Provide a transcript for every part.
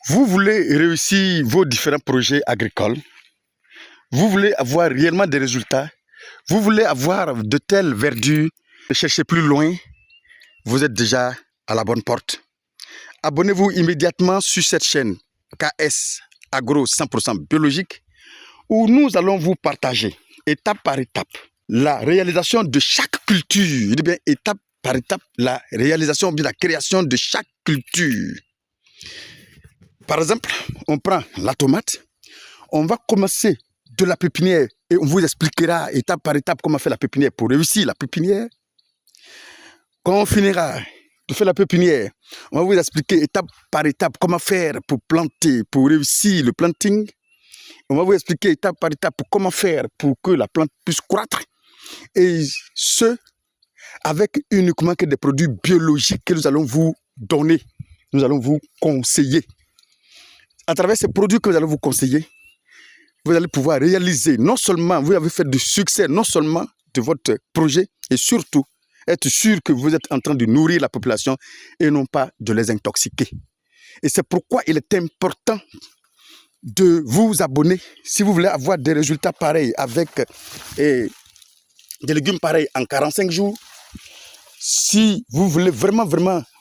Vous voulez réussir vos différents projets agricoles, vous voulez avoir réellement des résultats, vous voulez avoir de telles verdures, cherchez plus loin, vous êtes déjà à la bonne porte. Abonnez-vous immédiatement sur cette chaîne KS Agro 100% biologique où nous allons vous partager étape par étape la réalisation de chaque culture, je dis bien étape par étape la réalisation, bien la création de chaque culture. Par exemple, on prend la tomate, on va commencer de la pépinière et on vous expliquera étape par étape comment faire la pépinière pour réussir la pépinière. Quand on finira de faire la pépinière, on va vous expliquer étape par étape comment faire pour planter, pour réussir le planting. On va vous expliquer étape par étape comment faire pour que la plante puisse croître. Et ce, avec uniquement que des produits biologiques que nous allons vous donner, nous allons vous conseiller. À travers ces produits que nous allons vous conseiller, vous allez pouvoir réaliser, non seulement vous avez fait du succès, non seulement de votre projet, et surtout être sûr que vous êtes en train de nourrir la population et non pas de les intoxiquer. Et c'est pourquoi il est important de vous abonner si vous voulez avoir des résultats pareils avec des légumes pareils en 45 jours. Si vous voulez vraiment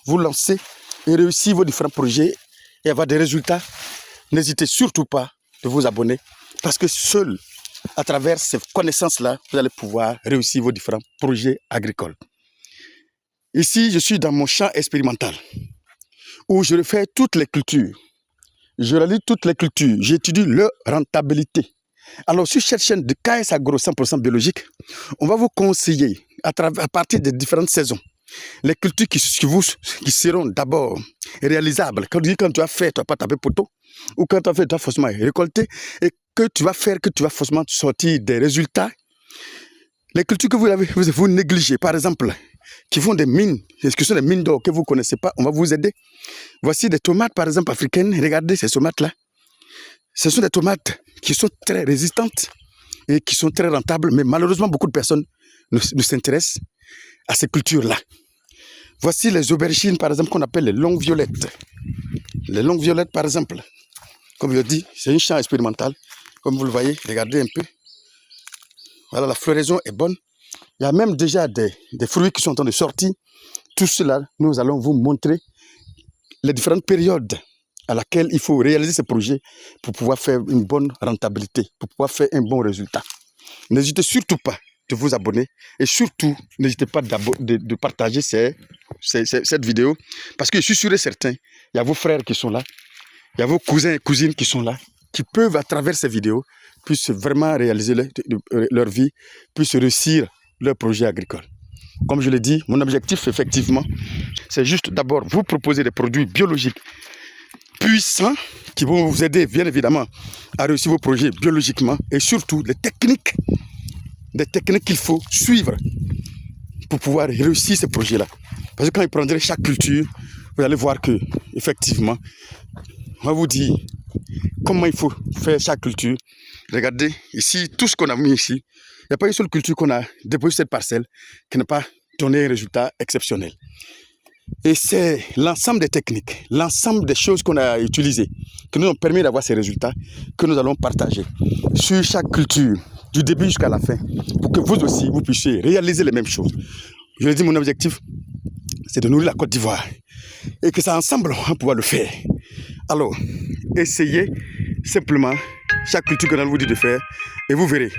vous lancer et réussir vos différents projets et avoir des résultats, n'hésitez surtout pas de vous abonner parce que seul à travers ces connaissances-là, vous allez pouvoir réussir vos différents projets agricoles. Ici, je suis dans mon champ expérimental où je refais toutes les cultures. Je relis toutes les cultures, j'étudie leur rentabilité. Alors, sur cette chaîne de KS Agro 100% biologique, on va vous conseiller à partir des différentes saisons les cultures qui seront d'abord réalisables. Quand tu as fait, tu n'as pas tapé poteau, ou quand tu as fait, tu as forcément récolté, et que tu vas forcément sortir des résultats. Les cultures que vous négligez, par exemple, qui font des mines, ce sont des mines d'or que vous ne connaissez pas, on va vous aider. Voici des tomates, par exemple, africaines. Regardez ces tomates-là. Ce sont des tomates qui sont très résistantes et qui sont très rentables, mais malheureusement, beaucoup de personnes ne s'intéressent à ces cultures-là. Voici les aubergines, par exemple, qu'on appelle les longues violettes. Les longues violettes, par exemple, comme je le dis, c'est un champ expérimental. Comme vous le voyez, regardez un peu. Voilà, la floraison est bonne. Il y a même déjà des fruits qui sont en train de sortir. Tout cela, nous allons vous montrer les différentes périodes à laquelle il faut réaliser ce projet pour pouvoir faire une bonne rentabilité, pour pouvoir faire un bon résultat. N'hésitez surtout pas de vous abonner et surtout, n'hésitez pas de partager cette vidéo parce que je suis sûr et certain, il y a vos frères qui sont là, il y a vos cousins et cousines qui sont là, qui peuvent à travers ces vidéos, puissent vraiment réaliser leur vie, puissent réussir leur projet agricole. Comme je l'ai dit, mon objectif effectivement, c'est juste d'abord vous proposer des produits biologiques puissants qui vont vous aider bien évidemment à réussir vos projets biologiquement et surtout des techniques qu'il faut suivre pour pouvoir réussir ces projets-là. Parce que quand vous prendrez chaque culture, vous allez voir que effectivement, on va vous dire comment il faut faire chaque culture. Regardez ici, tout ce qu'on a mis ici, il n'y a pas une seule culture qu'on a déposée sur cette parcelle qui n'a pas donné un résultat exceptionnel. Et c'est l'ensemble des techniques, l'ensemble des choses qu'on a utilisées, qui nous ont permis d'avoir ces résultats, que nous allons partager sur chaque culture, du début jusqu'à la fin, pour que vous aussi, vous puissiez réaliser les mêmes choses. Je l'ai dit, mon objectif, c'est de nourrir la Côte d'Ivoire. Et que ça, ensemble, on va pouvoir le faire. Alors, essayez simplement chaque culture que nous vous dit de faire, et vous verrez.